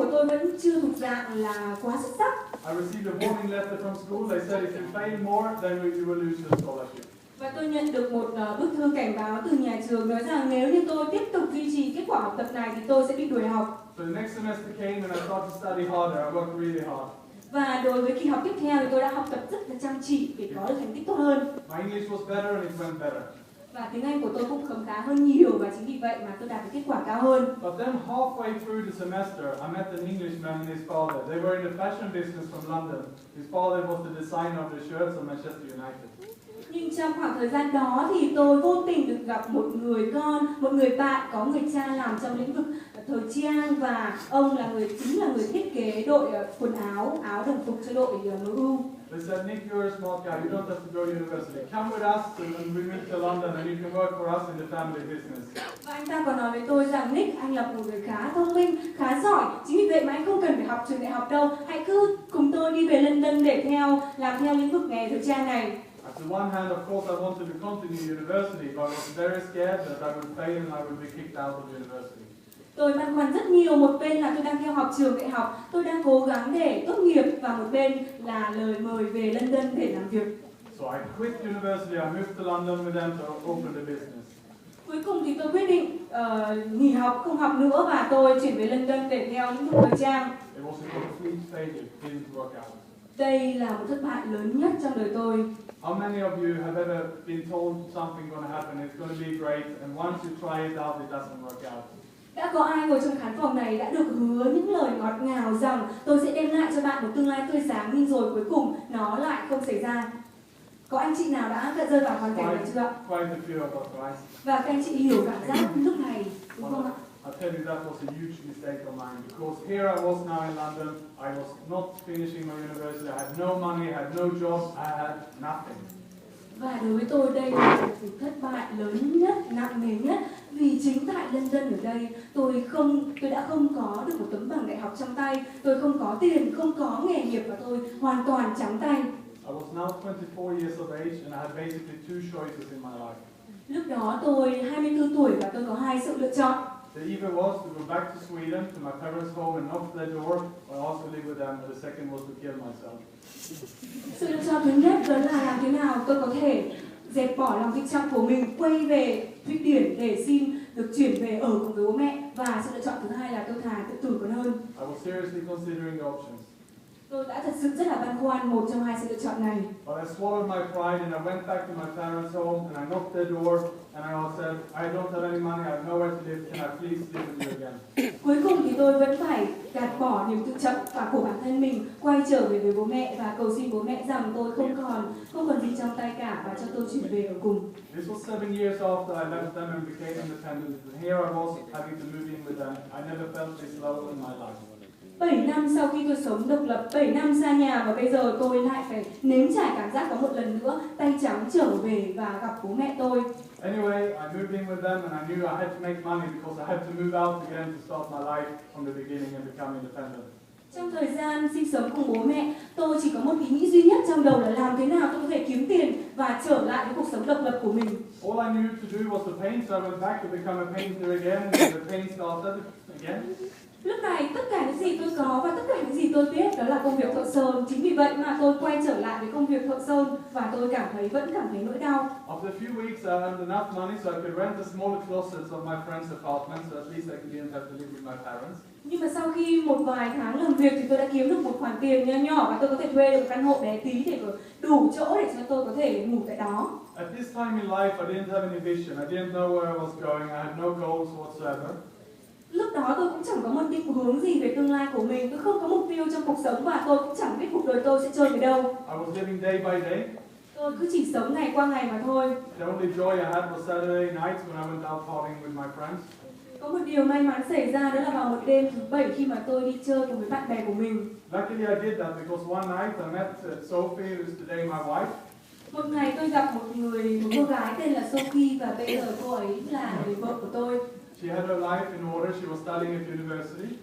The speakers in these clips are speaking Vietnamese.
của tôi vẫn chưa thuộc dạng là quá xuất sắc. I received a warning letter from school. They said if you fail more, then you will lose your scholarship. Và tôi nhận được một bức thư cảnh báo từ nhà trường nói rằng nếu như tôi tiếp tục duy trì kết quả học tập này thì tôi sẽ bị đuổi học. So the next semester came and I started to study harder. I worked really hard. Và đối với kỳ học tiếp theo thì tôi đã học tập rất là chăm chỉ để có được thành tích tốt hơn. My English was better and it went better. Và tiếng Anh của tôi cũng khấm khá hơn nhiều và chính vì vậy mà tôi đạt được kết quả cao hơn. But then halfway through the semester, I met an Englishman and his father. They were in the fashion business from London. His father was the designer of the shirts of Manchester United. Nhưng trong khoảng thời gian đó thì tôi vô tình được gặp một người con, một người bạn có người cha làm trong lĩnh vực thời trang và ông chính là người thiết kế đội quần áo đồng phục cho đội MU. They said, Nick, you're a smart guy. You don't have to go to university. Come with us and we move to London and you can work for us in the family business. Và anh ta còn nói với tôi rằng Nick, anh là một người khá thông minh, khá giỏi. Chính vì vậy mà anh không cần phải học trường đại học đâu. Hãy cứ cùng tôi đi về London để làm theo lĩnh vực nghề thời trang này. At the one hand, of course, I wanted to continue university, but I was very scared that I would fail and I would be kicked out of university. Tôi băn khoăn rất nhiều, một bên là tôi đang theo học trường đại học, tôi đang cố gắng để tốt nghiệp và một bên là lời mời về London để làm việc. So I quit university, I moved to London with them to open the business. Cuối cùng thì tôi quyết định nghỉ học, không học nữa và tôi chuyển về London để theo lĩnh vực thời trang. It was a complete failure, it didn't work out. Đây là một thất bại lớn nhất trong đời tôi. How many of you have ever been told something going to happen, it's going to be great, and once you try it out, it doesn't work out? Đã có ai ngồi trong khán phòng này đã được hứa những lời ngọt ngào rằng tôi sẽ đem lại cho bạn một tương lai tươi sáng, nhưng rồi cuối cùng nó lại không xảy ra? Có anh chị nào đã rơi vào hoàn cảnh này chưa ạ? Quite a few of us, right? Và các anh chị hiểu cảm giác lúc này đúng không ạ? I'll tell you that was a huge mistake of mine, because here I was now in London, I was not finishing my university, I had no money, I had no job, I had nothing. Và đối với tôi đây là một thất bại lớn nhất, nặng nề nhất, vì chính tại London ở đây tôi đã không có được một tấm bằng đại học trong tay, tôi không có tiền, không có nghề nghiệp và tôi hoàn toàn trắng tay. I was now 24 years of age and I had basically two choices in my life. Lúc đó tôi 24 tuổi và tôi có hai sự lựa chọn. The either was to go back to Sweden, to my parents' home and knock their door, or also live with them, and the second was to kill myself. Sự lựa chọn thứ nhất đó là làm thế nào tôi có thể dẹp bỏ lòng tự trọng của mình, quay về Thụy Điển để xin được chuyển về ở cùng với bố mẹ. Và sự lựa chọn thứ hai là tôi thà tự tử còn hơn. I was seriously considering the options. Tôi đã thật sự rất là băn khoăn một trong hai sự lựa chọn này. But I swallowed my pride and I went back to my parents' home and I knocked their door and I said, I don't have any money, I have nowhere to live, can I please live with you again? Cuối cùng thì tôi vẫn phải gạt bỏ niềm tự trọng và của bản thân mình, quay trở về với bố mẹ và cầu xin bố mẹ rằng tôi không còn gì trong tay cả và cho tôi chuyển về ở cùng. This was 7 years after I left them and became independent. And here I was having to move in with them. I never felt this low in my life. 7 năm sau khi tôi sống độc lập, 7 năm xa nhà và bây giờ tôi lại phải nếm trải cảm giác có một lần nữa tay trắng trở về và gặp bố mẹ tôi. Anyway, I moved in with them and I knew I had to make money because I had to move out again to start my life from the beginning and become independent. Trong thời gian sinh sống cùng bố mẹ, tôi chỉ có một ý nghĩ duy nhất trong đầu là làm thế nào tôi có thể kiếm tiền và trở lại với cuộc sống độc lập của mình. All I knew to do was to paint, so I went back to become a painter again, and the paint started again. Lúc này tất cả những gì tôi có và tất cả những gì tôi biết đó là công việc thợ sơn. Chính vì vậy mà tôi quay trở lại với công việc thợ sơn và tôi vẫn cảm thấy nỗi đau. After a few weeks, I earned enough money so I could rent a smaller closet of my friend's apartment, so at least I didn't have to live with my parents. Nhưng mà sau khi một vài tháng làm việc thì tôi đã kiếm được một khoản tiền nhỏ nhỏ và tôi có thể thuê được một căn hộ bé tí để có đủ chỗ để cho tôi có thể ngủ tại đó. At this time in life, I didn't have any vision. I didn't know where I was going. I had no goals whatsoever. Lúc đó tôi cũng chẳng có một định hướng gì về tương lai của mình. Tôi không có mục tiêu trong cuộc sống và tôi cũng chẳng biết cuộc đời tôi sẽ trôi về đâu. I was living day by day. Tôi cứ chỉ sống ngày qua ngày mà thôi. The only joy I had was Saturday nights when I went out partying with my friends. Có một điều may mắn xảy ra đó là vào một đêm thứ Bảy khi mà tôi đi chơi cùng với bạn bè của mình. Luckily I did that because one night I met Sophie, who's today my wife. Một ngày tôi gặp một cô gái tên là Sophie và bây giờ cô ấy là người vợ của tôi. She had her life in order. She was studying at university.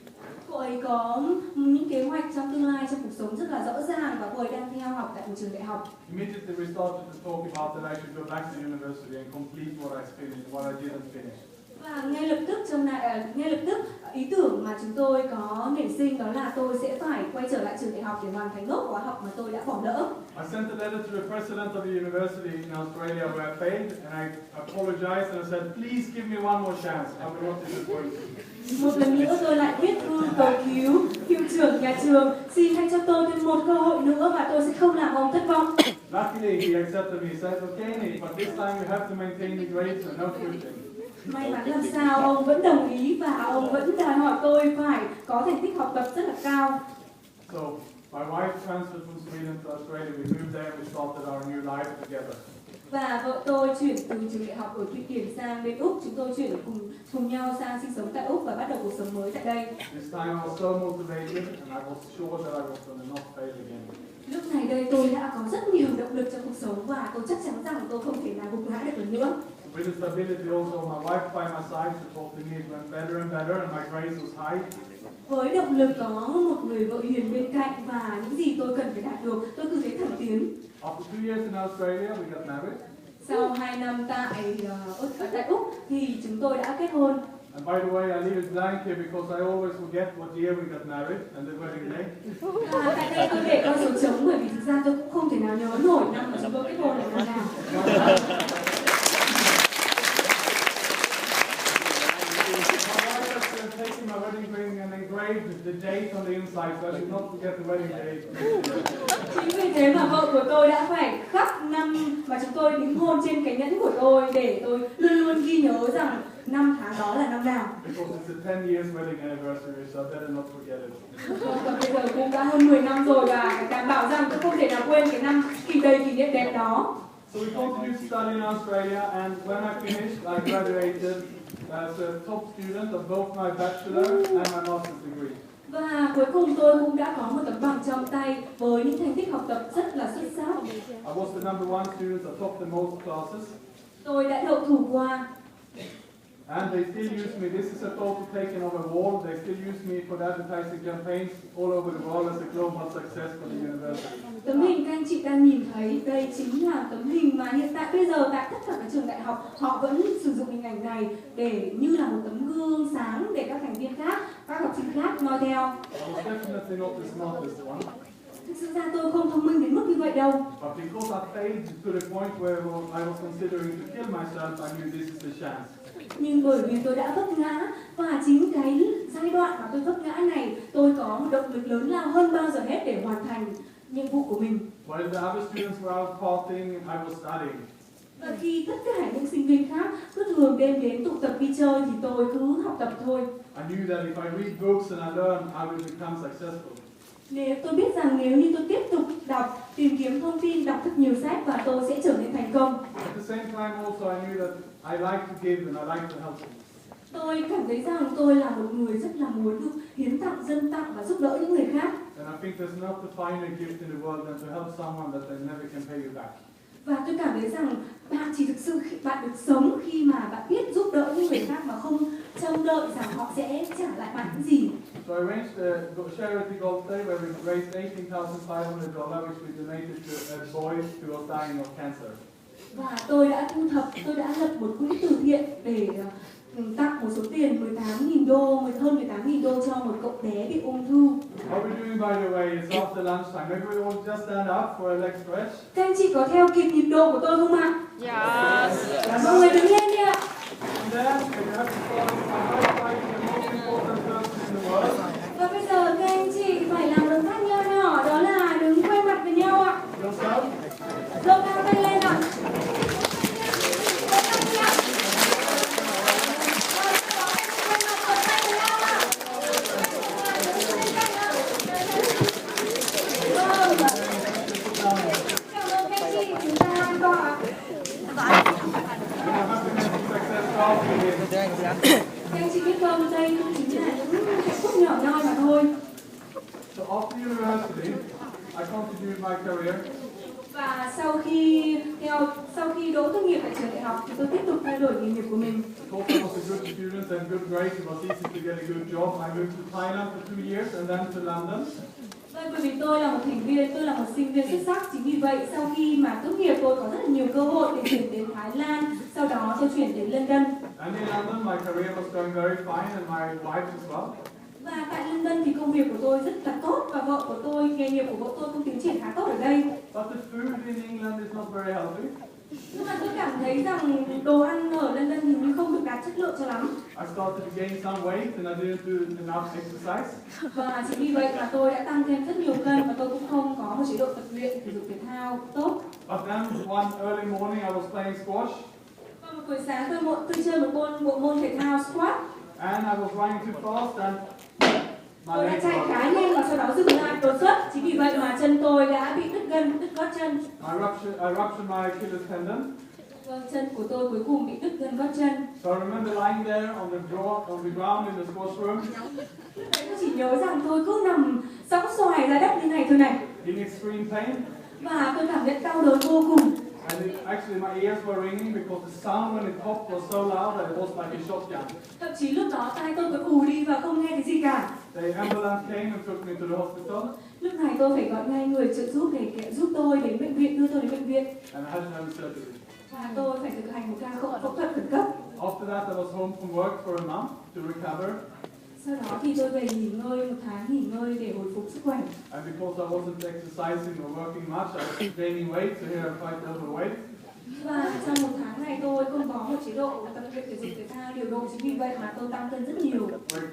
Cô ấy có những kế hoạch trong tương lai trong cuộc sống rất là rõ ràng và cô ấy đang theo học tại một trường đại học. Immediately we started to talk about that I should go back to university and complete what I didn't finish. Và ngay lập tức ý tưởng mà chúng tôi có nảy sinh đó là tôi sẽ phải quay trở lại trường đại học để hoàn thành nốt khóa học mà tôi đã bỏ lỡ. I sent a letter to the president of the university in Australia where I failed, and I apologized and I said, please give me one more chance. I will not disappoint you. Một lần nữa tôi lại viết thư cầu cứu hiệu trưởng nhà trường, xin hãy cho tôi thêm một cơ hội nữa và tôi sẽ không làm ông thất vọng. Luckily, he accepted me. He said, okay, Nick, but this time you have to maintain the grades and no quitting. May mắn làm sao ông vẫn đồng ý và ông vẫn đòi hỏi tôi phải có thành tích học tập rất là cao. So my wife transferred from Sweden to Australia. We moved there and we started our new life together. Và vợ tôi chuyển từ trường đại học ở Thụy Điển sang bên Úc, chúng tôi chuyển cùng nhau sang sinh sống tại Úc và bắt đầu cuộc sống mới tại đây. This time I was so motivated and I was sure that I was going to not fail again. Lúc này đây tôi đã có rất nhiều động lực trong cuộc sống và tôi chắc chắn rằng tôi không thể nào gục ngã được lần nữa. With the stability also, my wife by my side supported me. It went better and better and my grades was high. Với động lực có một người vợ hiền bên cạnh và những gì tôi cần phải đạt được, tôi cứ thế thẳng tiến. After 2 years in Australia, we got married. Sau 2 năm tại Úc thì chúng tôi đã kết hôn. And by the way, I leave it blank here because I always forget what year we got married and the wedding day. Tại đây tôi để con số trống bởi vì thực ra tôi cũng không thể nào nhớ nổi năm mà chúng tôi kết hôn là năm nào. Taking my wedding ring and engraved the date on the inside so I should not forget the wedding date. Chính vì thế mà vợ của tôi đã phải khắc năm mà chúng tôi đính hôn trên cái nhẫn của tôi để tôi luôn luôn ghi nhớ rằng năm tháng đó là năm nào. Because it's a 10 years wedding anniversary, so I better not forget it. Và bây giờ cũng đã hơn 10 năm rồi và đảm bảo rằng tôi không thể nào quên cái năm đầy kỷ niệm đẹp đó. So we continued to study in Australia, and when I finished, I graduated as a top student of both my bachelor and my master's degree. Và cuối cùng tôi cũng đã có một tấm bằng trong tay với những thành tích học tập rất là xuất sắc. I was the number one student, I topped the most classes. Tôi đã đậu thủ khoa. And they still use me. This is a photo taken of a wall. They still use me for the advertising campaigns all over the world as a global success for the university. Tấm hình các anh chị đang nhìn thấy đây chính là tấm hình mà hiện tại bây giờ tại tất cả các trường đại học họ vẫn sử dụng hình ảnh này để như là một tấm gương sáng để các thành viên khác, các học sinh khác noi theo. I was definitely not the smartest one. Thực sự ra tôi không thông minh đến mức như vậy đâu. But because I failed to the point where I was considering to kill myself, I knew this is the chance. Nhưng bởi vì tôi đã vấp ngã và chính cái giai đoạn mà tôi vấp ngã này tôi có một động lực lớn lao hơn bao giờ hết để hoàn thành nhiệm vụ của mình. While the other students were out partying, I was studying. Và khi tất cả những sinh viên khác cứ thường đêm đến tụ tập đi chơi thì tôi cứ học tập thôi. I knew that if I read books and I learn, I will become successful. Nếu tôi biết rằng nếu như tôi tiếp tục đọc, tìm kiếm thông tin, đọc thật nhiều sách và tôi sẽ trở nên thành công. At the same time also I knew that I like to give and I like to help. Tôi cảm thấy rằng tôi là một người rất là muốn được hiến tặng, dâng tặng và giúp đỡ những người khác. And I think there's not a finer gift in the world than to help someone that they never can pay you back. Và tôi cảm thấy rằng bạn chỉ thực sự bạn được sống khi mà bạn biết giúp đỡ những người khác mà không trông đợi rằng họ sẽ trả lại bạn những gì. So I arranged a charity golf day where we raised $18,500 which we donated to a boy who was dying of cancer. Và tôi đã lập một quỹ từ thiện để tặng một số tiền 18.000 đô, hơn 18.000 đô cho một cậu bé bị ung thư. How are we doing by the way? It's after lunchtime. Maybe we all just stand up for a leg stretch. Các anh chị có theo kịp nhịp độ của tôi không ạ? Yes. Mọi người đứng lên đi ạ. And then you have to follow my right side, the most important person in the world. Và bây giờ các anh chị phải làm động tác nho nhỏ, đó là đứng quay mặt với nhau ạ. Yourself. Giơ cao tay lên ạ. Các anh chị biết không, đây cũng chính là những hạnh phúc nhỏ nhoi mà thôi. So after university, I continued my career. Và sau khi đỗ tốt nghiệp tại trường đại học thì tôi tiếp tục thay đổi nghề nghiệp của mình. Because I was a good student and good grades, it was easy to get a good job. I moved to Thailand for 2 years and then to London. Bởi vì tôi là một thành viên, tôi là một sinh viên xuất sắc, chính vì vậy sau khi mà tốt nghiệp tôi có rất là nhiều cơ hội để chuyển đến Thái Lan, sau đó tôi chuyển đến London. And in London, my career was going very fine, and my wife as well. Và tại London thì công việc của tôi rất là tốt và vợ của tôi, nghề nghiệp của vợ tôi cũng tiến triển khá tốt ở đây. But the food in England is not very healthy. Nhưng mà tôi cảm thấy rằng đồ ăn ở London thì không được đạt chất lượng cho lắm. I started to gain some weight, and I didn't do enough exercise. Và chính vì vậy mà tôi đã tăng thêm rất nhiều cân và tôi cũng không có một chế độ tập luyện thể dục thể thao tốt. But then one early morning, I was playing squash, Và một buổi sáng tôi chơi một bộ môn thể thao squat. and I was running too fast, and my Tôi đã leg chạy broke. khá nhanh và sau đó dừng lại đột xuất. Chính vì vậy mà chân tôi đã bị đứt gót chân. I ruptured my Achilles tendon. Vâng, chân của tôi cuối cùng bị đứt gân gót chân. So I remember lying there on the ground in the squash room, Tôi chỉ nhớ rằng tôi cứ nằm sõng xoài ra đất như này thôi này. in extreme pain. Và tôi cảm nhận đau đớn vô cùng. And actually my ears were ringing because the sound when it popped was so loud that it was like a shotgun. Thậm chí lúc đó tai tôi còn ù đi và không nghe thấy gì cả. The ambulance came and took me to the hospital, Lúc này tôi phải gọi ngay người trợ giúp để giúp tôi đến bệnh viện, đưa tôi đến bệnh viện. and I had to have surgery. Và tôi phải thực hành một ca phẫu thuật khẩn cấp. After that, I was home from work for a month to recover, Sau đó thì tôi về nghỉ ngơi một tháng nghỉ ngơi để hồi phục sức khỏe. and because I wasn't exercising or working much, I was gaining weight, so here I'm quite overweight. Và trong một tháng này tôi không có một chế độ tập luyện thể dục thể thao điều độ, chính vì vậy mà tôi tăng cân rất nhiều.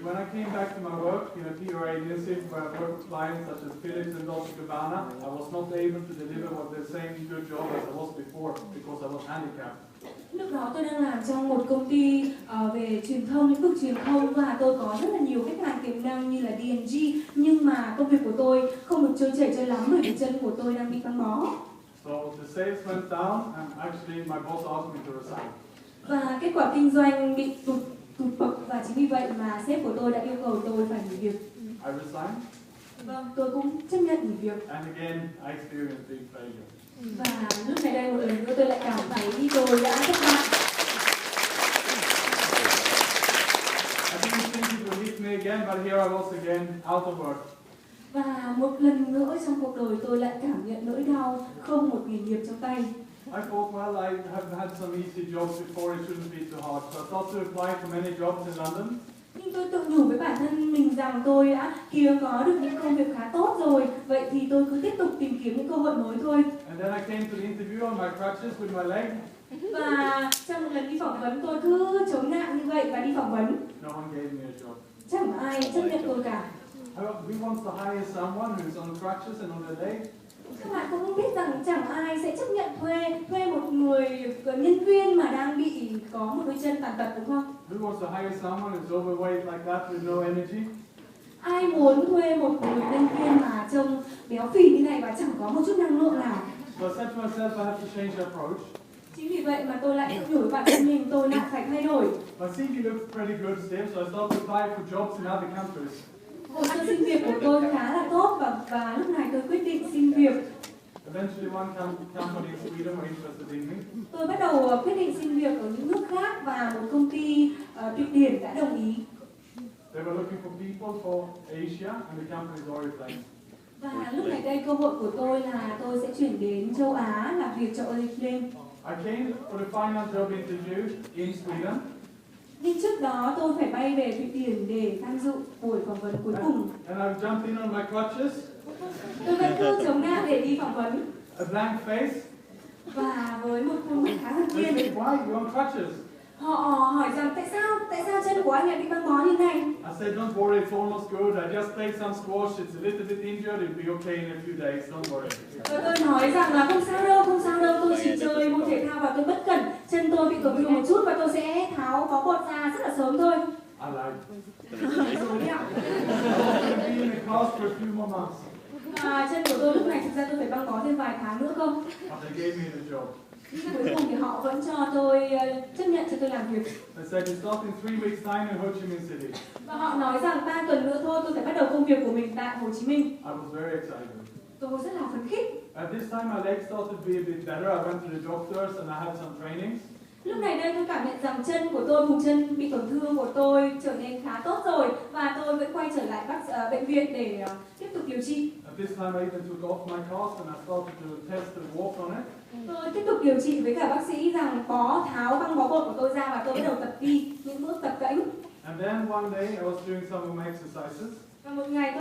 When I came back to my work, PRA Initiative, where I work with clients such as Philips and Dolce & Gabbana, I was not able to deliver what the same good job as I was before because I was handicapped. Lúc đó tôi đang làm trong một công ty về truyền thông, lĩnh vực truyền thông, và tôi có rất là nhiều khách hàng tiềm năng như là D&G, nhưng mà công việc của tôi không được trôi chảy cho lắm bởi vì chân của tôi đang bị băng bó. So the sales went down, and actually my boss asked me to resign. Và kết quả kinh doanh bị tụt bậc, và chính vì vậy mà sếp của tôi đã yêu cầu tôi phải nghỉ việc. I resigned, Vâng, tôi cũng chấp nhận nghỉ việc. and again I experienced big failure. Và lúc này đây một lần nữa tôi lại cảm thấy tôi đã thất bại. I didn't think it would hit me again, but here I was again, out of work. Và một lần nữa trong cuộc đời tôi lại cảm nhận nỗi đau không một nghề nghiệp trong tay. I thought, well, I have had some easy jobs before, it shouldn't be too hard. So I thought to apply for many jobs in London. Nhưng tôi tự nhủ với bản thân mình rằng tôi đã có được những công việc khá tốt rồi, vậy thì tôi cứ tiếp tục tìm kiếm những cơ hội mới thôi. And then I came to the interview on my crutches with my leg. Và trong một lần đi phỏng vấn tôi cứ chống nạn như vậy và đi phỏng vấn. No one gave me a job. Chẳng ai chấp nhận tôi cả. We want to hire someone who's on crutches and on their leg. Các bạn cũng biết rằng chẳng ai sẽ chấp nhận thuê một người nhân viên mà đang bị có một đôi chân tàn tật, đúng không? Who wants to hire someone who's overweight like that with no energy? Ai muốn thuê một người nhân viên mà trông béo phì như này và chẳng có một chút năng lượng nào? So I said to myself, I have to change the approach. Chính vì vậy mà tôi lại tự nhủ với bản thân mình tôi lại phải thay đổi. My CV looked pretty good still, so I started to apply for jobs in other countries. Hồ sơ xin việc của tôi khá là tốt và lúc này tôi quyết định xin việc. Eventually one company in Sweden were interested in me. Tôi bắt đầu quyết định xin việc ở những nước khác và một công ty Thụy Điển đã đồng ý. They were looking for people for Asia, and the company is Oriflame. Và lúc này đây cơ hội của tôi là tôi sẽ chuyển đến châu Á làm việc cho Oriflame. I came for the final job interview in Sweden. Nhưng trước đó tôi phải bay về Thụy Điển để tham dự buổi phỏng vấn cuối cùng. And I jumped in on my crutches, Tôi vẫn cứ chống nạn để đi phỏng vấn. a blank face. Và với một khuôn mặt khá thân They thiện, said, why you on crutches? họ hỏi rằng tại sao chân của anh lại bị băng bó như này? I said, don't worry, it's almost good. I just played some squash. It's a little bit injured. It'll be okay in a few days. Don't worry. Và tôi nói rằng là không sao đâu, tôi chỉ chơi môn thể thao và tôi bất cẩn, chân tôi bị tổn thương một chút và tôi sẽ tháo bó bột ra rất là sớm thôi. I lied. Rồi đấy ạ. I'll be in a cast for a few more months. Và chân của tôi lúc này thực ra tôi phải băng bó thêm vài tháng nữa cơ. But they gave me the job. Nhưng cuối cùng thì họ vẫn cho tôi chấp nhận cho tôi làm việc. They said, you start in 3 weeks' time in Ho Chi Minh City. Và họ nói rằng 3 tuần nữa thôi tôi phải bắt đầu công việc của mình tại Hồ Chí Minh. I was very excited. Tôi rất là phấn khích. At this time, my legs started to be a bit better. I went to the doctors and I had some trainings. Lúc này đây tôi cảm nhận rằng chân của tôi, vùng chân bị tổn thương của tôi trở nên khá tốt rồi và tôi vẫn quay trở lại bệnh viện để tiếp tục điều trị. At this time, I even took off my cast and I started to test and walk on it. Tôi tiếp tục điều trị với cả bác sĩ rằng tháo băng bó bột của tôi ra và tôi bắt đầu tập đi những bước tập cẫng. And then one day I was doing some of my exercises. Và một ngày tôi